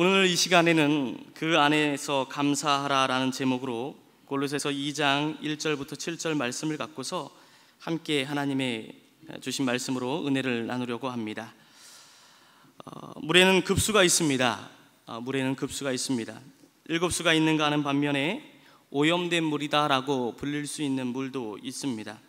오늘 이 시간에는 그 안에서 감사하라라는 제목으로 골로새서 2장 1절부터 7절 말씀을 갖고서 함께 하나님의 주신 말씀으로 은혜를 나누려고 합니다. 물에는 급수가 있습니다. 물에는 급수가 있습니다. 7수가 있는가 하는 반면에 오염된 물이다라고 불릴 수 있는 물도 있습니다.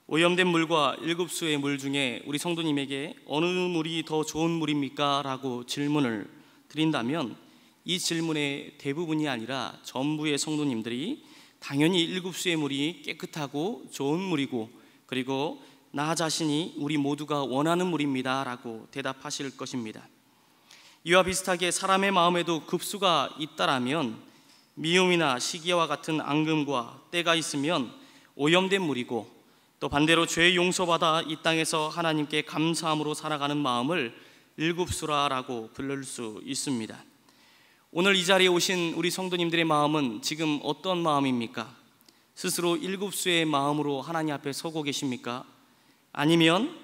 오염된 물과 7수의 물 중에 우리 성도님에게 어느 물이 더 좋은 물입니까? 라고 질문을 드린다면 이 질문의 대부분이 아니라 전부의 성도님들이 당연히 7수의 물이 깨끗하고 좋은 물이고, 그리고 나 자신이 우리 모두가 원하는 물입니다 라고 대답하실 것입니다. 이와 비슷하게 사람의 마음에도 급수가 있다라면 미움이나 시기와 같은 앙금과 때가 있으면 오염된 물이고, 또 반대로 죄 용서받아 이 땅에서 하나님께 감사함으로 살아가는 마음을 7수라라고 부를 수 있습니다. 오늘 이 자리에 오신 우리 성도님들의 마음은 지금 어떤 마음입니까? 스스로 7수의 마음으로 하나님 앞에 서고 계십니까? 아니면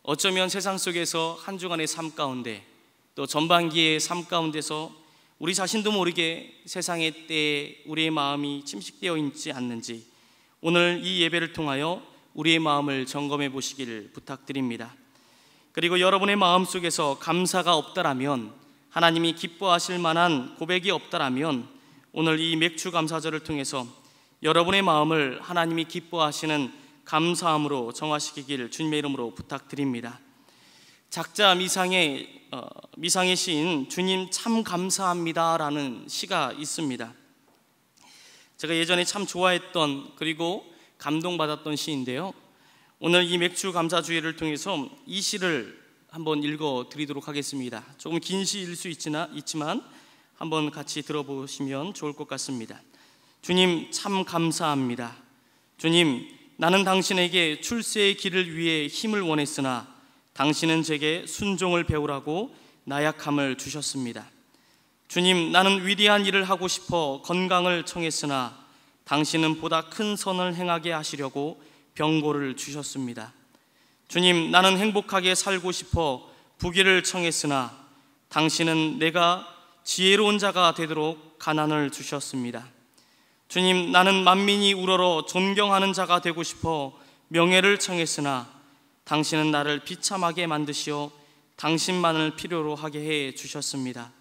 어쩌면 세상 속에서 한 주간의 삶 가운데, 또 전반기의 삶 가운데서 우리 자신도 모르게 세상의 때에 우리의 마음이 침식되어 있지 않는지 오늘 이 예배를 통하여 우리의 마음을 점검해 보시기를 부탁드립니다. 그리고 여러분의 마음속에서 감사가 없다라면, 하나님이 기뻐하실 만한 고백이 없다라면 오늘 이 맥주 감사절을 통해서 여러분의 마음을 하나님이 기뻐하시는 감사함으로 정하시기를 주님의 이름으로 부탁드립니다. 작자 미상의 시인 주님 참 감사합니다 라는 시가 있습니다. 제가 예전에 참 좋아했던, 그리고 감동받았던 시인데요, 오늘 이 맥주 감사주의를 통해서 이 시를 한번 읽어드리도록 하겠습니다. 조금 긴 시일 수 있지만 한번 같이 들어보시면 좋을 것 같습니다. 주님 참 감사합니다. 주님, 나는 당신에게 출세의 길을 위해 힘을 원했으나 당신은 제게 순종을 배우라고 나약함을 주셨습니다. 주님, 나는 위대한 일을 하고 싶어 건강을 청했으나 당신은 보다 큰 선을 행하게 하시려고 병고를 주셨습니다. 주님, 나는 행복하게 살고 싶어 부귀를 청했으나 당신은 내가 지혜로운 자가 되도록 가난을 주셨습니다. 주님, 나는 만민이 우러러 존경하는 자가 되고 싶어 명예를 청했으나 당신은 나를 비참하게 만드시어 당신만을 필요로 하게 해 주셨습니다.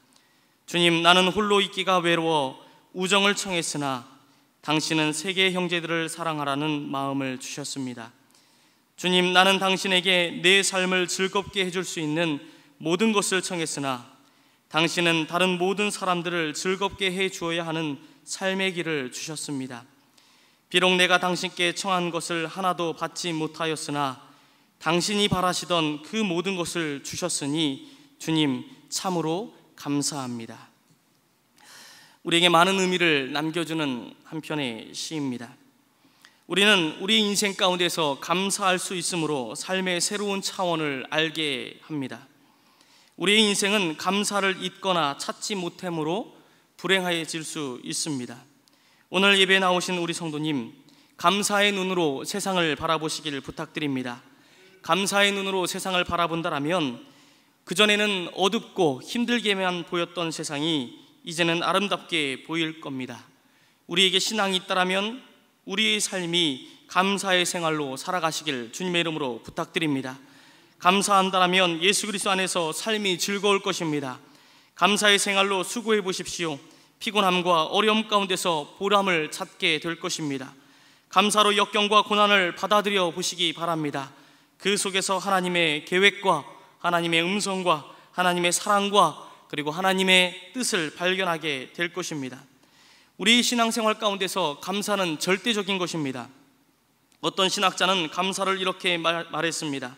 주님, 나는 홀로 있기가 외로워 우정을 청했으나 당신은 세계 형제들을 사랑하라는 마음을 주셨습니다. 주님, 나는 당신에게 내 삶을 즐겁게 해줄 수 있는 모든 것을 청했으나 당신은 다른 모든 사람들을 즐겁게 해 주어야 하는 삶의 길을 주셨습니다. 비록 내가 당신께 청한 것을 하나도 받지 못하였으나 당신이 바라시던 그 모든 것을 주셨으니 주님 참으로 감사합니다. 우리에게 많은 의미를 남겨주는 한편의 시입니다. 우리는 우리 인생 가운데서 감사할 수 있으므로 삶의 새로운 차원을 알게 합니다. 우리의 인생은 감사를 잊거나 찾지 못함으로 불행해질 수 있습니다. 오늘 예배에 나오신 우리 성도님, 감사의 눈으로 세상을 바라보시기를 부탁드립니다. 감사의 눈으로 세상을 바라본다라면 그전에는 어둡고 힘들게만 보였던 세상이 이제는 아름답게 보일 겁니다. 우리에게 신앙이 있다라면 우리의 삶이 감사의 생활로 살아가시길 주님의 이름으로 부탁드립니다. 감사한다라면 예수 그리스도 안에서 삶이 즐거울 것입니다. 감사의 생활로 수고해 보십시오. 피곤함과 어려움 가운데서 보람을 찾게 될 것입니다. 감사로 역경과 고난을 받아들여 보시기 바랍니다. 그 속에서 하나님의 계획과 하나님의 음성과 하나님의 사랑과 그리고 하나님의 뜻을 발견하게 될 것입니다. 우리 신앙생활 가운데서 감사는 절대적인 것입니다. 어떤 신학자는 감사를 이렇게 말했습니다.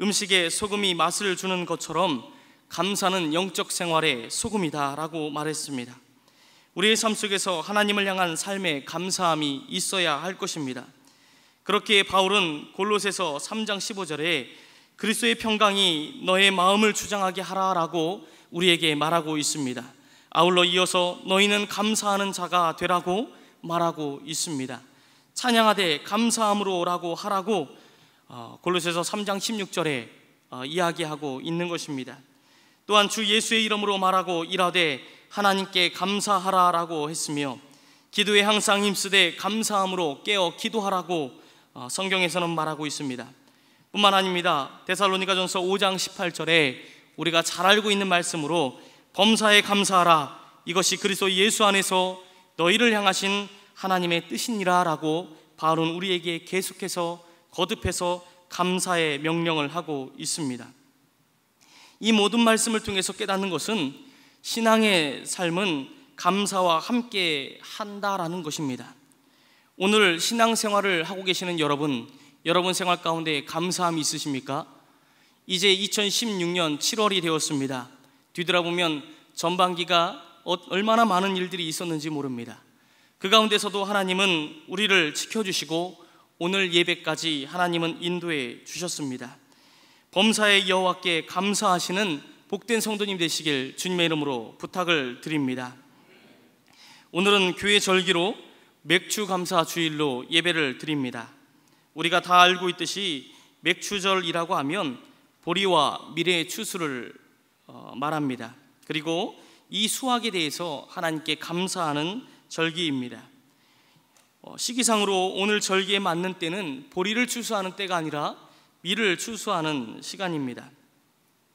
음식에 소금이 맛을 주는 것처럼 감사는 영적 생활의 소금이다 라고 말했습니다. 우리의 삶 속에서 하나님을 향한 삶의 감사함이 있어야 할 것입니다. 그렇게 바울은 골로새서 3장 15절에 그리스도의 평강이 너의 마음을 주장하게 하라라고 우리에게 말하고 있습니다. 아울러 이어서 너희는 감사하는 자가 되라고 말하고 있습니다. 찬양하되 감사함으로 라고 하라고 골로새서 3장 16절에 이야기하고 있는 것입니다. 또한 주 예수의 이름으로 말하고 일하되 하나님께 감사하라라고 했으며 기도에 항상 힘쓰되 감사함으로 깨어 기도하라고 성경에서는 말하고 있습니다. 뿐만 아닙니다. 데살로니가전서 5장 18절에 우리가 잘 알고 있는 말씀으로 범사에 감사하라, 이것이 그리스도 예수 안에서 너희를 향하신 하나님의 뜻이니라 라고 바울은 우리에게 계속해서 거듭해서 감사의 명령을 하고 있습니다. 이 모든 말씀을 통해서 깨닫는 것은 신앙의 삶은 감사와 함께 한다라는 것입니다. 오늘 신앙생활을 하고 계시는 여러분 생활 가운데 감사함이 있으십니까? 이제 2016년 7월이 되었습니다. 뒤돌아보면 전반기가 얼마나 많은 일들이 있었는지 모릅니다. 그 가운데서도 하나님은 우리를 지켜주시고 오늘 예배까지 하나님은 인도해 주셨습니다. 범사의 여호와께 감사하시는 복된 성도님 되시길 주님의 이름으로 부탁을 드립니다. 오늘은 교회 절기로 맥주 감사 주일로 예배를 드립니다. 우리가 다 알고 있듯이 맥주절이라고 하면 보리와 미래의 추수를 말합니다. 그리고 이 수확에 대해서 하나님께 감사하는 절기입니다. 시기상으로 오늘 절기에 맞는 때는 보리를 추수하는 때가 아니라 밀을 추수하는 시간입니다.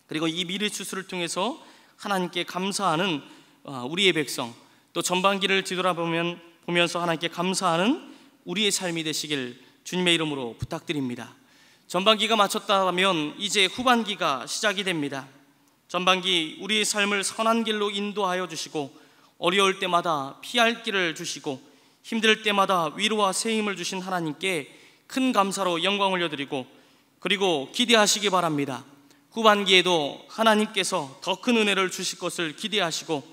그리고 이 밀의 추수를 통해서 하나님께 감사하는 우리의 백성, 또 전반기를 뒤돌아보면서 하나님께 감사하는 우리의 삶이 되시길 주님의 이름으로 부탁드립니다. 전반기가 마쳤다면 이제 후반기가 시작이 됩니다. 전반기 우리의 삶을 선한 길로 인도하여 주시고 어려울 때마다 피할 길을 주시고 힘들 때마다 위로와 새 힘을 주신 하나님께 큰 감사로 영광 올려드리고 그리고 기대하시기 바랍니다. 후반기에도 하나님께서 더 큰 은혜를 주실 것을 기대하시고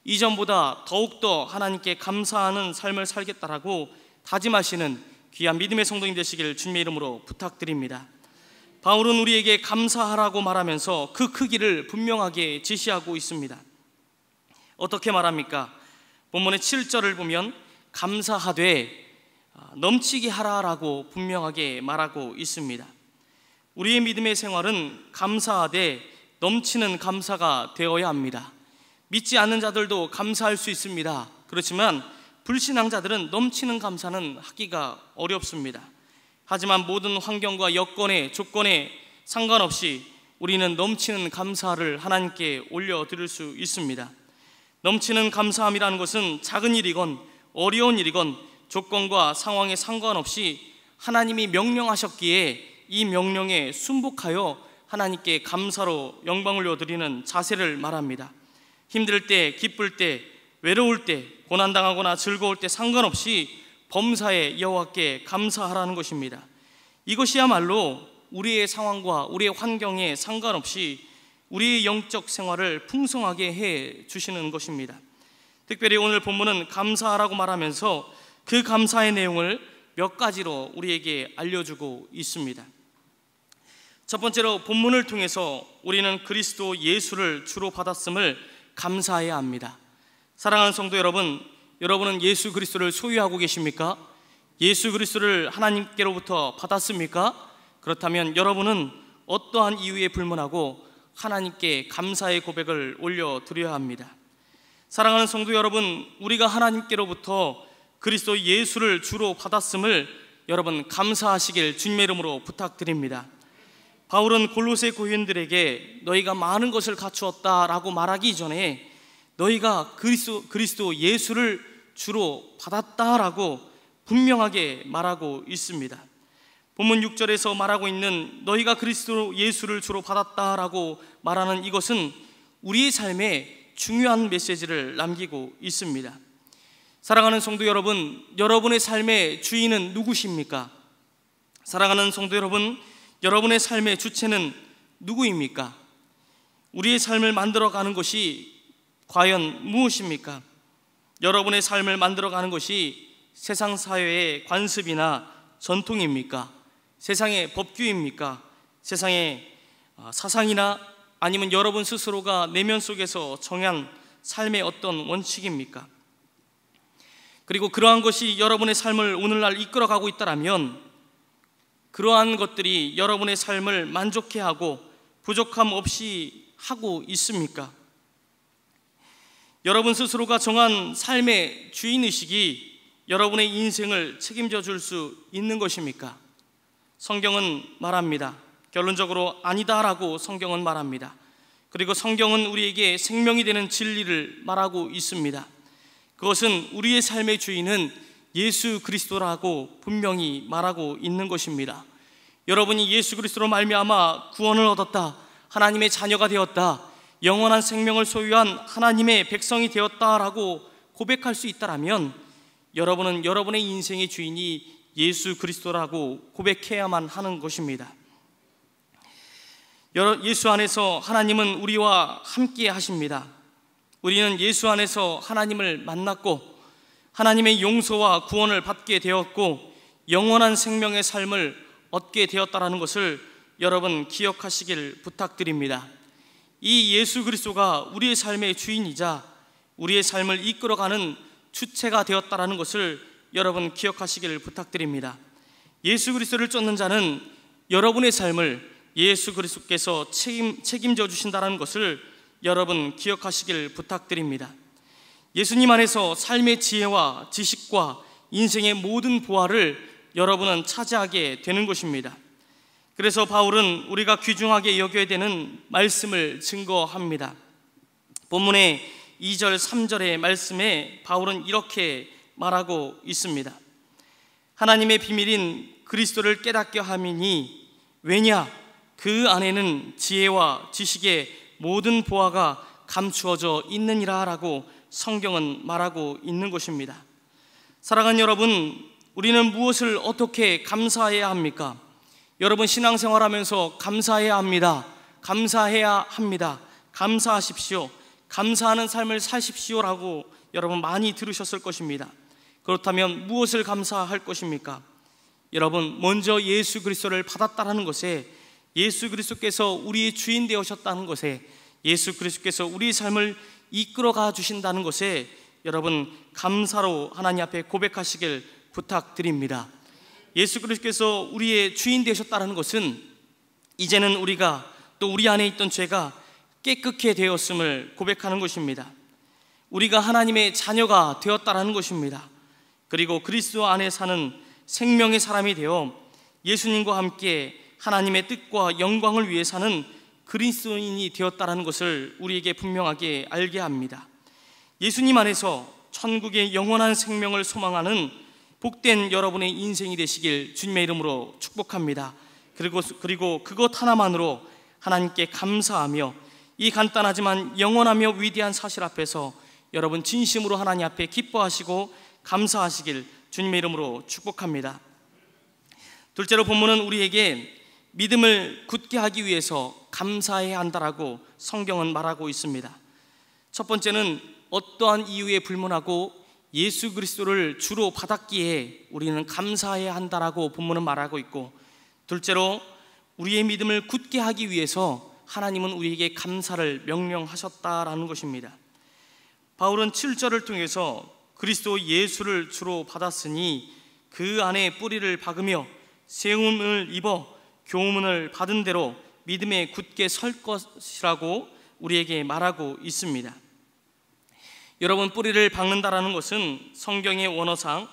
이전보다 더욱더 하나님께 감사하는 삶을 살겠다라고 다짐하시는 귀한 믿음의 성도님 되시길 주님의 이름으로 부탁드립니다. 바울은 우리에게 감사하라고 말하면서 그 크기를 분명하게 지시하고 있습니다. 어떻게 말합니까? 본문의 7절을 보면 감사하되 넘치게 하라라고 분명하게 말하고 있습니다. 우리의 믿음의 생활은 감사하되 넘치는 감사가 되어야 합니다. 믿지 않는 자들도 감사할 수 있습니다. 그렇지만 불신앙자들은 넘치는 감사는 하기가 어렵습니다. 하지만 모든 환경과 여건에 조건에 상관없이 우리는 넘치는 감사를 하나님께 올려드릴 수 있습니다. 넘치는 감사함이라는 것은 작은 일이건 어려운 일이건 조건과 상황에 상관없이 하나님이 명령하셨기에 이 명령에 순복하여 하나님께 감사로 영광을 올려드리는 자세를 말합니다. 힘들 때, 기쁠 때, 외로울 때, 고난당하거나 즐거울 때 상관없이 범사의 여호와께 감사하라는 것입니다. 이것이야말로 우리의 상황과 우리의 환경에 상관없이 우리의 영적 생활을 풍성하게 해 주시는 것입니다. 특별히 오늘 본문은 감사하라고 말하면서 그 감사의 내용을 몇 가지로 우리에게 알려주고 있습니다. 첫 번째로 본문을 통해서 우리는 그리스도 예수를 주로 받았음을 감사해야 합니다. 사랑하는 성도 여러분, 여러분은 예수 그리스도를 소유하고 계십니까? 예수 그리스도를 하나님께로부터 받았습니까? 그렇다면 여러분은 어떠한 이유에 불문하고 하나님께 감사의 고백을 올려드려야 합니다. 사랑하는 성도 여러분, 우리가 하나님께로부터 그리스도 예수를 주로 받았음을 여러분 감사하시길 주님의 이름으로 부탁드립니다. 바울은 골로새 교인들에게 너희가 많은 것을 갖추었다라고 말하기 이전에 너희가 그리스도 예수를 주로 받았다라고 분명하게 말하고 있습니다. 본문 6절에서 말하고 있는 너희가 그리스도 예수를 주로 받았다라고 말하는 이것은 우리의 삶에 중요한 메시지를 남기고 있습니다. 사랑하는 성도 여러분, 여러분의 삶의 주인은 누구십니까? 사랑하는 성도 여러분, 여러분의 삶의 주체는 누구입니까? 우리의 삶을 만들어가는 것이 과연 무엇입니까? 여러분의 삶을 만들어가는 것이 세상 사회의 관습이나 전통입니까? 세상의 법규입니까? 세상의 사상이나 아니면 여러분 스스로가 내면 속에서 정한 삶의 어떤 원칙입니까? 그리고 그러한 것이 여러분의 삶을 오늘날 이끌어가고 있다면 그러한 것들이 여러분의 삶을 만족해 하고 부족함 없이 하고 있습니까? 여러분 스스로가 정한 삶의 주인의식이 여러분의 인생을 책임져 줄 수 있는 것입니까? 성경은 말합니다. 결론적으로 아니다라고 성경은 말합니다. 그리고 성경은 우리에게 생명이 되는 진리를 말하고 있습니다. 그것은 우리의 삶의 주인은 예수 그리스도라고 분명히 말하고 있는 것입니다. 여러분이 예수 그리스도로 말미암아 구원을 얻었다, 하나님의 자녀가 되었다, 영원한 생명을 소유한 하나님의 백성이 되었다라고 고백할 수 있다라면 여러분은 여러분의 인생의 주인이 예수 그리스도라고 고백해야만 하는 것입니다. 예수 안에서 하나님은 우리와 함께 하십니다. 우리는 예수 안에서 하나님을 만났고 하나님의 용서와 구원을 받게 되었고 영원한 생명의 삶을 얻게 되었다라는 것을 여러분 기억하시길 부탁드립니다. 이 예수 그리스도가 우리의 삶의 주인이자 우리의 삶을 이끌어가는 주체가 되었다라는 것을 여러분 기억하시길 부탁드립니다. 예수 그리스도를 쫓는 자는 여러분의 삶을 예수 그리스도께서 책임져 주신다는 것을 여러분 기억하시길 부탁드립니다. 예수님 안에서 삶의 지혜와 지식과 인생의 모든 보화를 여러분은 차지하게 되는 것입니다. 그래서 바울은 우리가 귀중하게 여겨야 되는 말씀을 증거합니다. 본문의 2절 3절의 말씀에 바울은 이렇게 말하고 있습니다. 하나님의 비밀인 그리스도를 깨닫게 함이니 왜냐 그 안에는 지혜와 지식의 모든 보화가 감추어져 있느니라 라고 성경은 말하고 있는 것입니다. 사랑하는 여러분, 우리는 무엇을 어떻게 감사해야 합니까? 여러분 신앙생활하면서 감사해야 합니다. 감사해야 합니다. 감사하십시오. 감사하는 삶을 사십시오라고 여러분 많이 들으셨을 것입니다. 그렇다면 무엇을 감사할 것입니까? 여러분 먼저 예수 그리스도를 받았다는 것에, 예수 그리스도께서 우리의 주인 되셨다는 것에, 예수 그리스도께서 우리의 삶을 이끌어가 주신다는 것에 여러분 감사로 하나님 앞에 고백하시길 부탁드립니다. 예수 그리스도께서 우리의 주인 되셨다는 것은 이제는 우리가 또 우리 안에 있던 죄가 깨끗게 되었음을 고백하는 것입니다. 우리가 하나님의 자녀가 되었다는 것입니다. 그리고 그리스도 안에 사는 생명의 사람이 되어 예수님과 함께 하나님의 뜻과 영광을 위해 사는 그리스도인이 되었다는 것을 우리에게 분명하게 알게 합니다. 예수님 안에서 천국의 영원한 생명을 소망하는 복된 여러분의 인생이 되시길 주님의 이름으로 축복합니다. 그리고 그것 하나만으로 하나님께 감사하며 이 간단하지만 영원하며 위대한 사실 앞에서 여러분 진심으로 하나님 앞에 기뻐하시고 감사하시길 주님의 이름으로 축복합니다. 둘째로 본문은 우리에게 믿음을 굳게 하기 위해서 감사해야 한다라고 성경은 말하고 있습니다. 첫 번째는 어떠한 이유에 불문하고 예수 그리스도를 주로 받았기에 우리는 감사해야 한다라고 본문은 말하고 있고, 둘째로 우리의 믿음을 굳게 하기 위해서 하나님은 우리에게 감사를 명령하셨다라는 것입니다. 바울은 7절을 통해서 그리스도 예수를 주로 받았으니 그 안에 뿌리를 박으며 세움을 입어 교훈을 받은 대로 믿음에 굳게 설 것이라고 우리에게 말하고 있습니다. 여러분 뿌리를 박는다라는 것은 성경의 원어상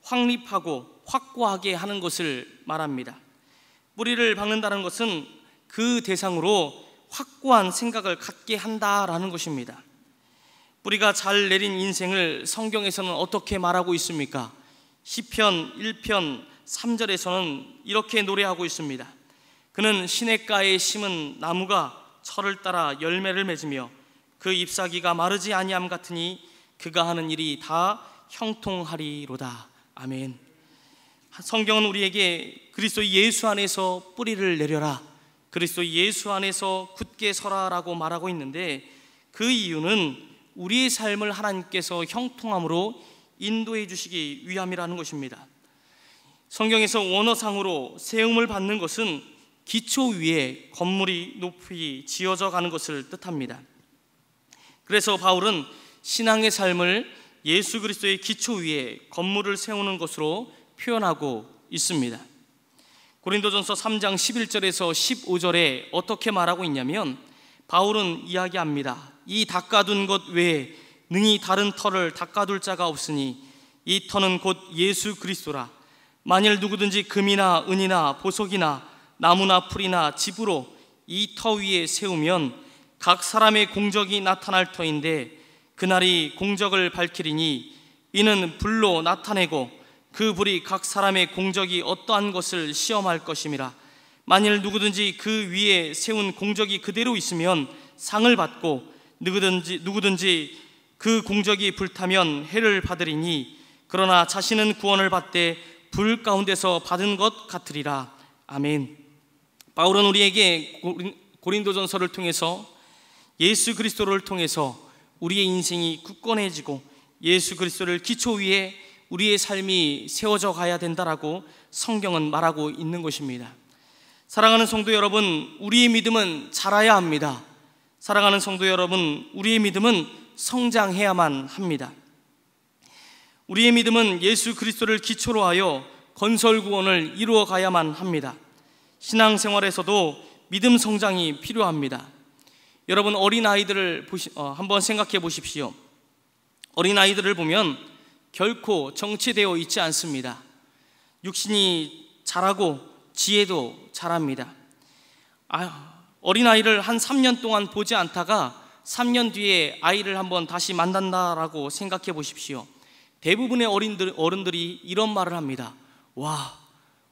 확립하고 확고하게 하는 것을 말합니다. 뿌리를 박는다는 것은 그 대상으로 확고한 생각을 갖게 한다라는 것입니다. 뿌리가 잘 내린 인생을 성경에서는 어떻게 말하고 있습니까? 시편 1편 3절에서는 이렇게 노래하고 있습니다. 그는 시냇가에 심은 나무가 철을 따라 열매를 맺으며 그 잎사귀가 마르지 아니함 같으니 그가 하는 일이 다 형통하리로다. 아멘. 성경은 우리에게 그리스도 예수 안에서 뿌리를 내려라, 그리스도 예수 안에서 굳게 서라라고 말하고 있는데, 그 이유는 우리의 삶을 하나님께서 형통함으로 인도해 주시기 위함이라는 것입니다. 성경에서 원어상으로 세움을 받는 것은 기초 위에 건물이 높이 지어져 가는 것을 뜻합니다. 그래서 바울은 신앙의 삶을 예수 그리스도의 기초 위에 건물을 세우는 것으로 표현하고 있습니다. 고린도전서 3장 11절에서 15절에 어떻게 말하고 있냐면, 바울은 이야기합니다. 이 닦아둔 것 외에 능히 다른 터를 닦아둘 자가 없으니 이 터는 곧 예수 그리스도라. 만일 누구든지 금이나 은이나 보석이나 나무나 풀이나 집으로 이 터 위에 세우면 각 사람의 공적이 나타날 터인데 그날이 공적을 밝히리니 이는 불로 나타내고 그 불이 각 사람의 공적이 어떠한 것을 시험할 것임이라. 만일 누구든지 그 위에 세운 공적이 그대로 있으면 상을 받고 누구든지 그 공적이 불타면 해를 받으리니 그러나 자신은 구원을 받되 불 가운데서 받은 것 같으리라. 아멘. 바울은 우리에게 고린도전서를 통해서 예수 그리스도를 통해서 우리의 인생이 굳건해지고 예수 그리스도를 기초 위에 우리의 삶이 세워져 가야 된다라고 성경은 말하고 있는 것입니다. 사랑하는 성도 여러분, 우리의 믿음은 자라야 합니다. 사랑하는 성도 여러분, 우리의 믿음은 성장해야만 합니다. 우리의 믿음은 예수 그리스도를 기초로 하여 건설 구원을 이루어 가야만 합니다. 신앙생활에서도 믿음 성장이 필요합니다. 여러분, 어린아이들을 한번 생각해 보십시오. 어린아이들을 보면 결코 정체되어 있지 않습니다. 육신이 자라고 지혜도 자랍니다. 어린아이를 한 3년 동안 보지 않다가 3년 뒤에 아이를 한번 다시 만난다라고 생각해 보십시오. 대부분의 어른들이 이런 말을 합니다. 와,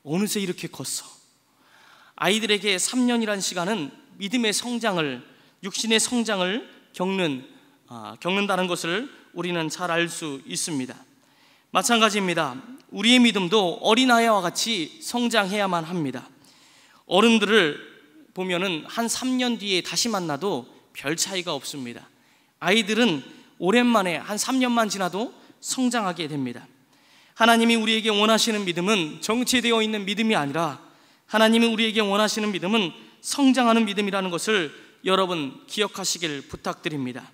어느새 이렇게 컸어. 아이들에게 3년이란 시간은 믿음의 성장을, 육신의 성장을 겪는다는 것을 우리는 잘 알 수 있습니다. 마찬가지입니다. 우리의 믿음도 어린아이와 같이 성장해야만 합니다. 어른들을 보면은 한 3년 뒤에 다시 만나도 별 차이가 없습니다. 아이들은 오랜만에 한 3년만 지나도 성장하게 됩니다. 하나님이 우리에게 원하시는 믿음은 정체되어 있는 믿음이 아니라 하나님이 우리에게 원하시는 믿음은 성장하는 믿음이라는 것을 여러분 기억하시길 부탁드립니다.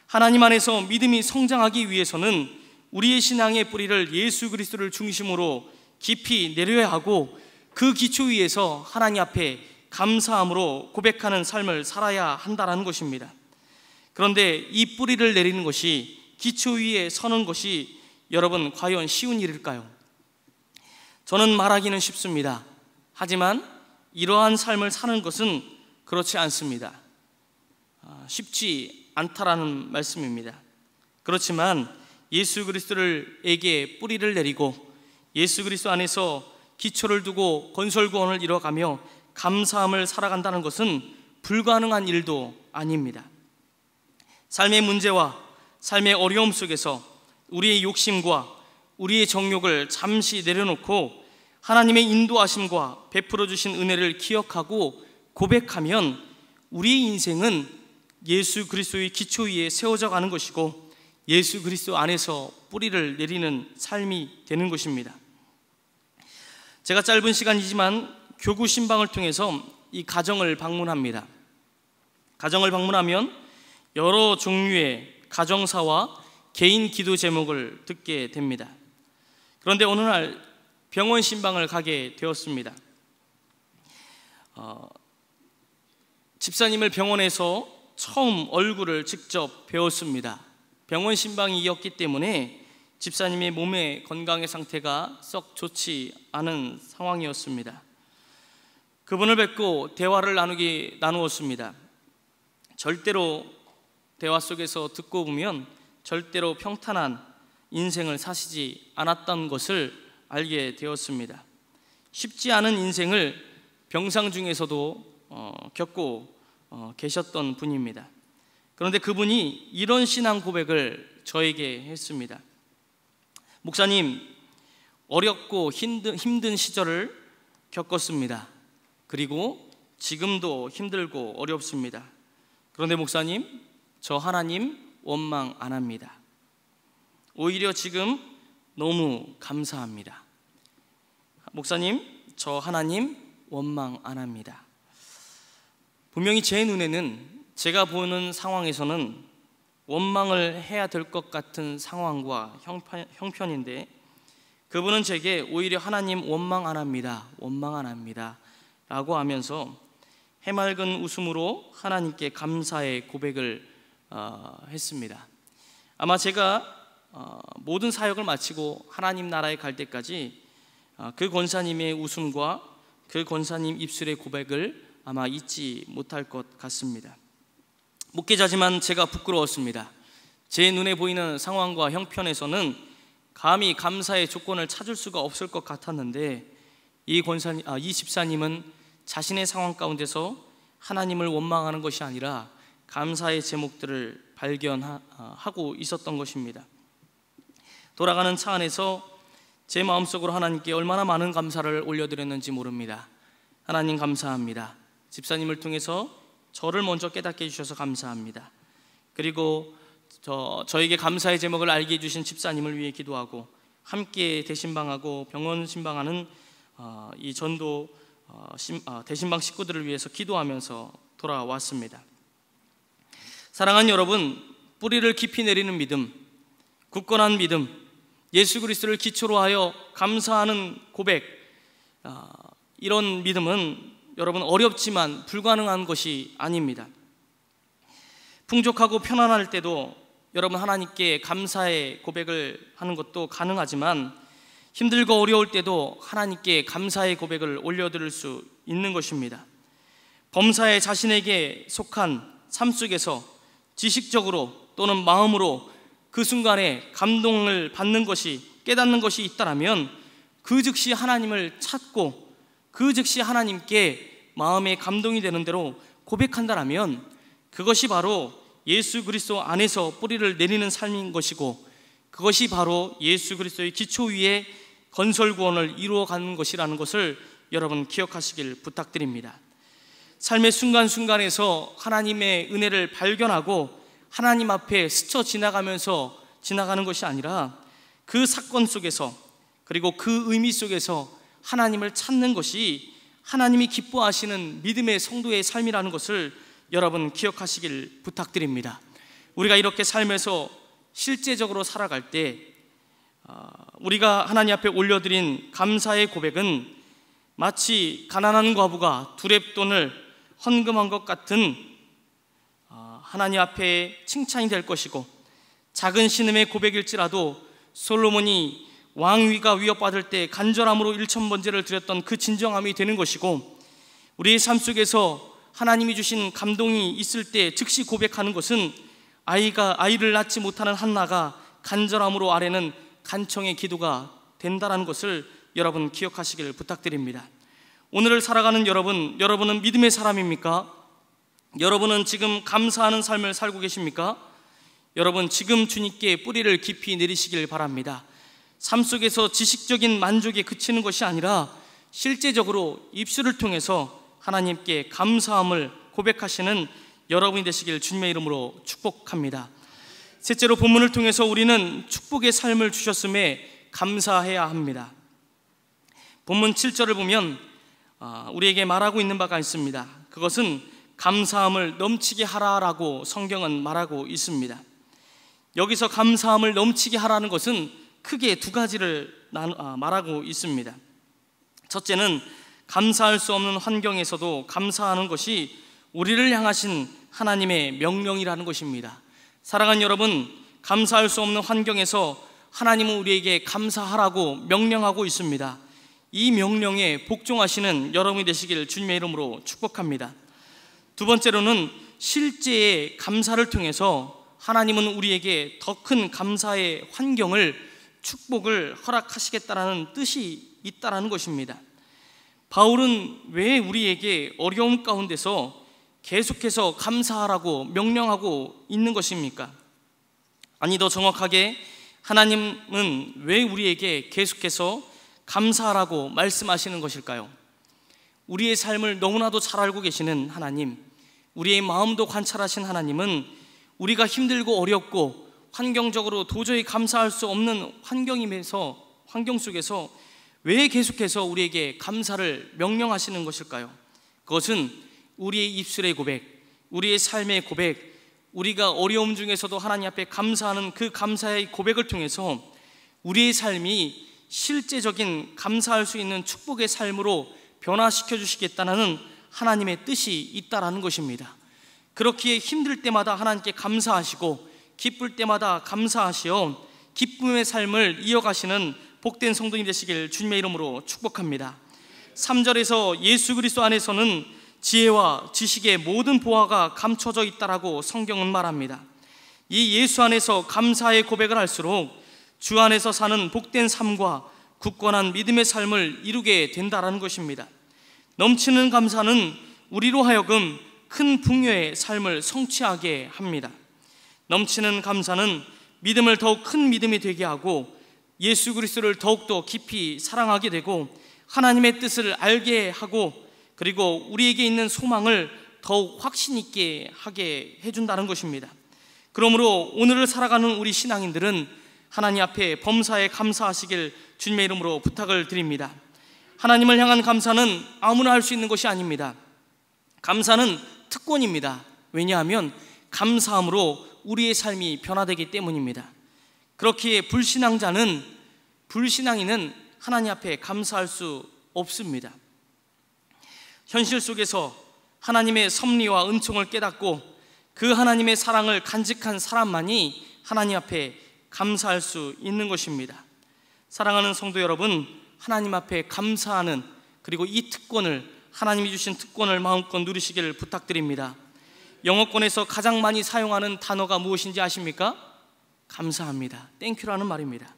하나님 안에서 믿음이 성장하기 위해서는 우리의 신앙의 뿌리를 예수 그리스도를 중심으로 깊이 내려야 하고 그 기초 위에서 하나님 앞에 감사함으로 고백하는 삶을 살아야 한다는 것입니다. 그런데 이 뿌리를 내리는 것이, 기초 위에 서는 것이 여러분 과연 쉬운 일일까요? 저는 말하기는 쉽습니다. 하지만 이러한 삶을 사는 것은 그렇지 않습니다. 쉽지 않다라는 말씀입니다. 그렇지만 예수 그리스도에게 뿌리를 내리고 예수 그리스도 안에서 기초를 두고 건설 구원을 이뤄가며 감사함을 살아간다는 것은 불가능한 일도 아닙니다. 삶의 문제와 삶의 어려움 속에서 우리의 욕심과 우리의 정욕을 잠시 내려놓고 하나님의 인도하심과 베풀어 주신 은혜를 기억하고 고백하면 우리의 인생은 예수 그리스도의 기초 위에 세워져 가는 것이고 예수 그리스도 안에서 뿌리를 내리는 삶이 되는 것입니다. 제가 짧은 시간이지만 교구 신방을 통해서 이 가정을 방문합니다. 가정을 방문하면 여러 종류의 가정사와 개인 기도 제목을 듣게 됩니다. 그런데 어느 날 병원 신방을 가게 되었습니다. 집사님을 병원에서 처음 얼굴을 직접 뵈었습니다. 병원 신방이었기 때문에 집사님의 몸의 건강의 상태가 썩 좋지 않은 상황이었습니다. 그분을 뵙고 대화를 나누었습니다. 절대로 대화 속에서 듣고 보면 절대로 평탄한 인생을 사시지 않았던 것을 알게 되었습니다. 쉽지 않은 인생을 병상 중에서도 겪고 계셨던 분입니다. 그런데 그분이 이런 신앙 고백을 저에게 했습니다. 목사님, 어렵고 힘든 시절을 겪었습니다. 그리고 지금도 힘들고 어렵습니다. 그런데 목사님, 저 하나님 원망 안 합니다. 오히려 지금 너무 감사합니다. 목사님, 저 하나님 원망 안 합니다. 분명히 제 눈에는, 제가 보는 상황에서는 원망을 해야 될 것 같은 상황과 형편인데 그분은 제게 오히려 하나님 원망 안 합니다, 원망 안 합니다 라고 하면서 해맑은 웃음으로 하나님께 감사의 고백을 했습니다. 아마 제가 모든 사역을 마치고 하나님 나라에 갈 때까지 그 권사님의 웃음과 그 권사님 입술의 고백을 아마 잊지 못할 것 같습니다. 목회자지만 제가 부끄러웠습니다. 제 눈에 보이는 상황과 형편에서는 감히 감사의 조건을 찾을 수가 없을 것 같았는데 이 집사님은 자신의 상황 가운데서 하나님을 원망하는 것이 아니라 감사의 제목들을 발견하고 있었던 것입니다. 돌아가는 차 안에서 제 마음속으로 하나님께 얼마나 많은 감사를 올려드렸는지 모릅니다. 하나님 감사합니다. 집사님을 통해서 저를 먼저 깨닫게 해주셔서 감사합니다. 그리고 저에게 감사의 제목을 알게 해주신 집사님을 위해 기도하고 함께 대신방하고 병원 신방하는 이 전도 대신방 식구들을 위해서 기도하면서 돌아왔습니다. 사랑하는 여러분, 뿌리를 깊이 내리는 믿음, 굳건한 믿음, 예수 그리스도를 기초로 하여 감사하는 고백, 이런 믿음은 여러분 어렵지만 불가능한 것이 아닙니다. 풍족하고 편안할 때도 여러분 하나님께 감사의 고백을 하는 것도 가능하지만 힘들고 어려울 때도 하나님께 감사의 고백을 올려드릴 수 있는 것입니다. 범사에 자신에게 속한 삶 속에서 지식적으로 또는 마음으로 그 순간에 감동을 받는 것이, 깨닫는 것이 있다라면 그 즉시 하나님을 찾고 그 즉시 하나님께 마음의 감동이 되는 대로 고백한다라면 그것이 바로 예수 그리스도 안에서 뿌리를 내리는 삶인 것이고 그것이 바로 예수 그리스도의 기초 위에 건설 구원을 이루어가는 것이라는 것을 여러분 기억하시길 부탁드립니다. 삶의 순간순간에서 하나님의 은혜를 발견하고 하나님 앞에 스쳐 지나가면서 지나가는 것이 아니라 그 사건 속에서 그리고 그 의미 속에서 하나님을 찾는 것이 하나님이 기뻐하시는 믿음의 성도의 삶이라는 것을 여러분 기억하시길 부탁드립니다. 우리가 이렇게 삶에서 실제적으로 살아갈 때 우리가 하나님 앞에 올려드린 감사의 고백은 마치 가난한 과부가 두렙돈을 헌금한 것 같은 하나님 앞에 칭찬이 될 것이고 작은 신음의 고백일지라도 솔로몬이 왕위가 위협받을 때 간절함으로 1,000번제를 드렸던 그 진정함이 되는 것이고 우리의 삶 속에서 하나님이 주신 감동이 있을 때 즉시 고백하는 것은 아이를 낳지 못하는 한나가 간절함으로 아뢰는 간청의 기도가 된다는 것을 여러분 기억하시길 부탁드립니다. 오늘을 살아가는 여러분은 믿음의 사람입니까? 여러분은 지금 감사하는 삶을 살고 계십니까? 여러분 지금 주님께 뿌리를 깊이 내리시길 바랍니다. 삶 속에서 지식적인 만족에 그치는 것이 아니라 실제적으로 입술을 통해서 하나님께 감사함을 고백하시는 여러분이 되시길 주님의 이름으로 축복합니다. 셋째로 본문을 통해서 우리는 축복의 삶을 주셨음에 감사해야 합니다. 본문 7절을 보면 우리에게 말하고 있는 바가 있습니다. 그것은 감사함을 넘치게 하라라고 성경은 말하고 있습니다. 여기서 감사함을 넘치게 하라는 것은 크게 두 가지를 말하고 있습니다. 첫째는 감사할 수 없는 환경에서도 감사하는 것이 우리를 향하신 하나님의 명령이라는 것입니다. 사랑하는 여러분, 감사할 수 없는 환경에서 하나님은 우리에게 감사하라고 명령하고 있습니다. 이 명령에 복종하시는 여러분이 되시길 주님의 이름으로 축복합니다. 두 번째로는 실제의 감사를 통해서 하나님은 우리에게 더 큰 감사의 환경을, 축복을 허락하시겠다라는 뜻이 있다라는 것입니다. 바울은 왜 우리에게 어려움 가운데서 계속해서 감사하라고 명령하고 있는 것입니까? 아니, 더 정확하게 하나님은 왜 우리에게 계속해서 감사하라고 말씀하시는 것일까요? 우리의 삶을 너무나도 잘 알고 계시는 하나님, 우리의 마음도 관찰하신 하나님은 우리가 힘들고 어렵고 환경적으로 도저히 감사할 수 없는 환경 속에서 왜 계속해서 우리에게 감사를 명령하시는 것일까요? 그것은 우리의 입술의 고백, 우리의 삶의 고백, 우리가 어려움 중에서도 하나님 앞에 감사하는 그 감사의 고백을 통해서 우리의 삶이 실제적인 감사할 수 있는 축복의 삶으로 변화시켜 주시겠다는 하나님의 뜻이 있다라는 것입니다. 그렇기에 힘들 때마다 하나님께 감사하시고 기쁠 때마다 감사하시어 기쁨의 삶을 이어가시는 복된 성도님 되시길 주님의 이름으로 축복합니다. 3절에서 예수 그리스도 안에서는 지혜와 지식의 모든 보화가 감춰져 있다라고 성경은 말합니다. 이 예수 안에서 감사의 고백을 할수록 주 안에서 사는 복된 삶과 굳건한 믿음의 삶을 이루게 된다라는 것입니다. 넘치는 감사는 우리로 하여금 큰 풍요의 삶을 성취하게 합니다. 넘치는 감사는 믿음을 더욱 큰 믿음이 되게 하고 예수 그리스도를 더욱더 깊이 사랑하게 되고 하나님의 뜻을 알게 하고 그리고 우리에게 있는 소망을 더욱 확신 있게 하게 해준다는 것입니다. 그러므로 오늘을 살아가는 우리 신앙인들은 하나님 앞에 범사에 감사하시길 주님의 이름으로 부탁을 드립니다. 하나님을 향한 감사는 아무나 할 수 있는 것이 아닙니다. 감사는 특권입니다. 왜냐하면 감사함으로 우리의 삶이 변화되기 때문입니다. 그렇기에 불신앙인은 하나님 앞에 감사할 수 없습니다. 현실 속에서 하나님의 섭리와 은총을 깨닫고 그 하나님의 사랑을 간직한 사람만이 하나님 앞에 감사할 수 있는 것입니다. 사랑하는 성도 여러분, 하나님 앞에 감사하는 그리고 이 특권을 하나님이 주신 특권을 마음껏 누리시기를 부탁드립니다. 영어권에서 가장 많이 사용하는 단어가 무엇인지 아십니까? 감사합니다. 땡큐라는 말입니다.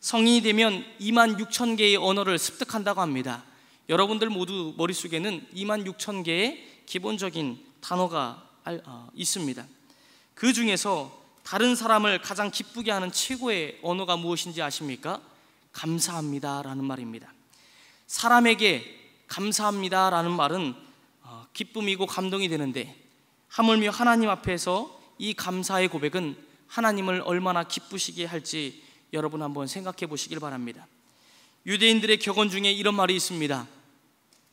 성인이 되면 26,000개의 언어를 습득한다고 합니다. 여러분들 모두 머릿속에는 26,000개의 기본적인 단어가 있습니다. 그 중에서 다른 사람을 가장 기쁘게 하는 최고의 언어가 무엇인지 아십니까? 감사합니다라는 말입니다. 사람에게 감사합니다라는 말은 기쁨이고 감동이 되는데 하물며 하나님 앞에서 이 감사의 고백은 하나님을 얼마나 기쁘시게 할지 여러분 한번 생각해 보시길 바랍니다. 유대인들의 격언 중에 이런 말이 있습니다.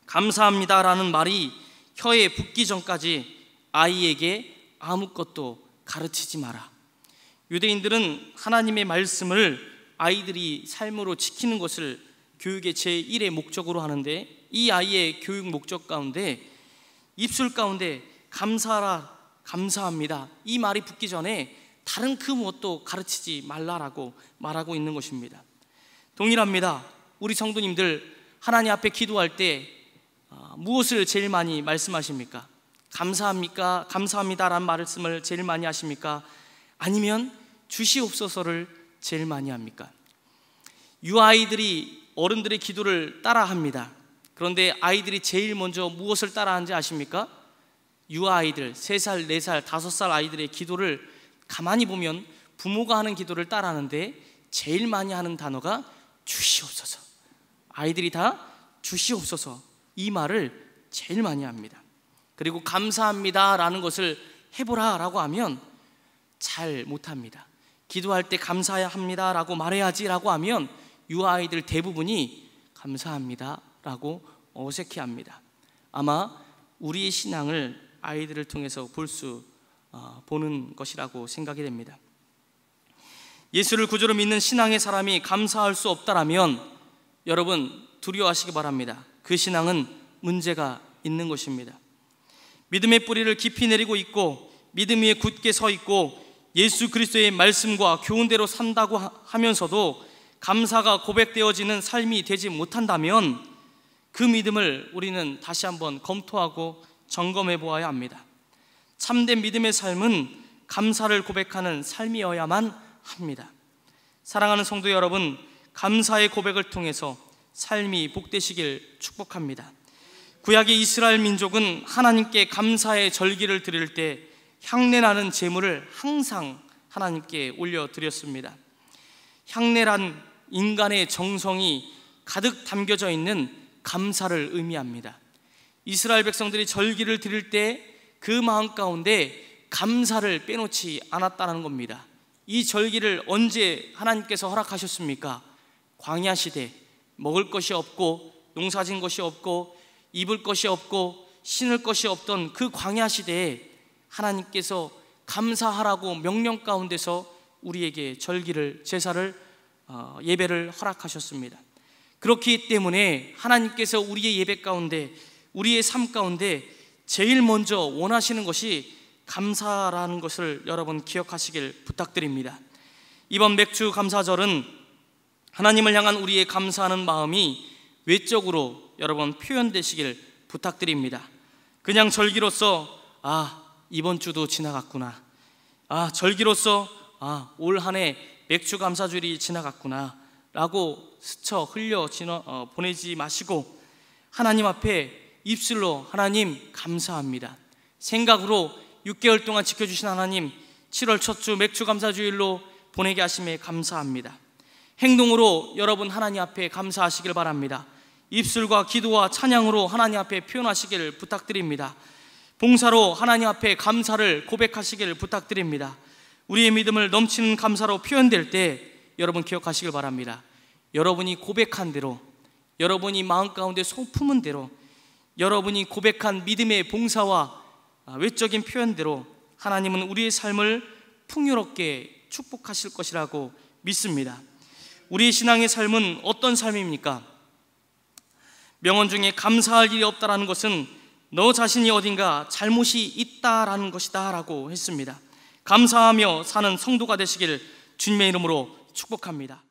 감사합니다라는 말이 혀에 붙기 전까지 아이에게 아무것도 가르치지 마라. 유대인들은 하나님의 말씀을 아이들이 삶으로 지키는 것을 교육의 제1의 목적으로 하는데 이 아이의 교육 목적 가운데 입술 가운데 감사하라, 감사합니다 이 말이 붙기 전에 다른 그 무엇도 가르치지 말라라고 말하고 있는 것입니다. 동일합니다. 우리 성도님들 하나님 앞에 기도할 때 무엇을 제일 많이 말씀하십니까? 감사합니까? 감사합니다라는 말씀을 제일 많이 하십니까? 아니면 주시옵소서를 제일 많이 합니까? 유아이들이 어른들의 기도를 따라합니다. 그런데 아이들이 제일 먼저 무엇을 따라하는지 아십니까? 유아아이들 3살, 4살, 5살 아이들의 기도를 가만히 보면 부모가 하는 기도를 따라하는데 제일 많이 하는 단어가 주시옵소서. 아이들이 다 주시옵소서 이 말을 제일 많이 합니다. 그리고 감사합니다 라는 것을 해보라 라고 하면 잘 못합니다. 기도할 때 감사합니다 라고 말해야지 라고 하면 유아아이들 대부분이 감사합니다 라고 어색해합니다. 아마 우리의 신앙을 아이들을 통해서 보는 것이라고 생각이 됩니다. 예수를 구주로 믿는 신앙의 사람이 감사할 수 없다라면 여러분 두려워하시기 바랍니다. 그 신앙은 문제가 있는 것입니다. 믿음의 뿌리를 깊이 내리고 있고 믿음 위에 굳게 서 있고 예수 그리스도의 말씀과 교훈대로 산다고 하면서도 감사가 고백되어지는 삶이 되지 못한다면 그 믿음을 우리는 다시 한번 검토하고 점검해 보아야 합니다. 참된 믿음의 삶은 감사를 고백하는 삶이어야만 합니다. 사랑하는 성도 여러분, 감사의 고백을 통해서 삶이 복되시길 축복합니다. 구약의 이스라엘 민족은 하나님께 감사의 절기를 드릴 때 향내나는 제물을 항상 하나님께 올려드렸습니다. 향내란 인간의 정성이 가득 담겨져 있는 감사를 의미합니다. 이스라엘 백성들이 절기를 드릴 때 그 마음 가운데 감사를 빼놓지 않았다는 겁니다. 이 절기를 언제 하나님께서 허락하셨습니까? 광야 시대, 먹을 것이 없고 농사진 것이 없고 입을 것이 없고 신을 것이 없던 그 광야 시대에 하나님께서 감사하라고 명령 가운데서 우리에게 절기를, 제사를, 예배를 허락하셨습니다. 그렇기 때문에 하나님께서 우리의 예배 가운데 우리의 삶 가운데 제일 먼저 원하시는 것이 감사라는 것을 여러분 기억하시길 부탁드립니다. 이번 맥주 감사절은 하나님을 향한 우리의 감사하는 마음이 외적으로 여러분 표현되시길 부탁드립니다. 그냥 절기로서 이번 주도 지나갔구나, 절기로서 올 한 해 맥주 감사주일이 지나갔구나 라고 스쳐 흘려 보내지 마시고 하나님 앞에 입술로 하나님 감사합니다, 생각으로 6개월 동안 지켜주신 하나님 7월 첫 주 맥주 감사주일로 보내게 하심에 감사합니다. 행동으로 여러분 하나님 앞에 감사하시길 바랍니다. 입술과 기도와 찬양으로 하나님 앞에 표현하시길 부탁드립니다. 봉사로 하나님 앞에 감사를 고백하시길 부탁드립니다. 우리의 믿음을 넘치는 감사로 표현될 때 여러분 기억하시길 바랍니다. 여러분이 고백한 대로, 여러분이 마음 가운데 소품은 대로, 여러분이 고백한 믿음의 봉사와 외적인 표현대로 하나님은 우리의 삶을 풍요롭게 축복하실 것이라고 믿습니다. 우리의 신앙의 삶은 어떤 삶입니까? 명언 중에 감사할 일이 없다라는 것은 너 자신이 어딘가 잘못이 있다라는 것이다 라고 했습니다. 감사하며 사는 성도가 되시길 주님의 이름으로 축복합니다.